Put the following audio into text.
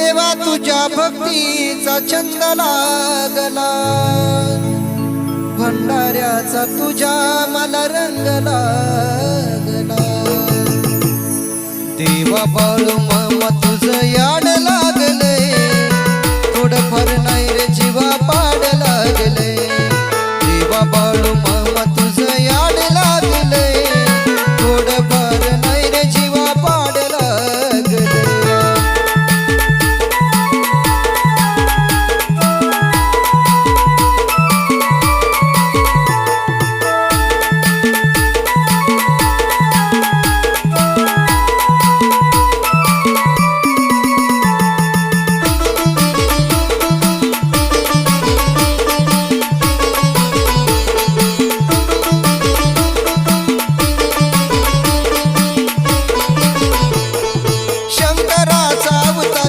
देवा तुझ्या भक्तीचा छंद लागला, भंडाऱ्याचा तुझ्या मला रंग लागला. देवा बाळू मामा तुझ या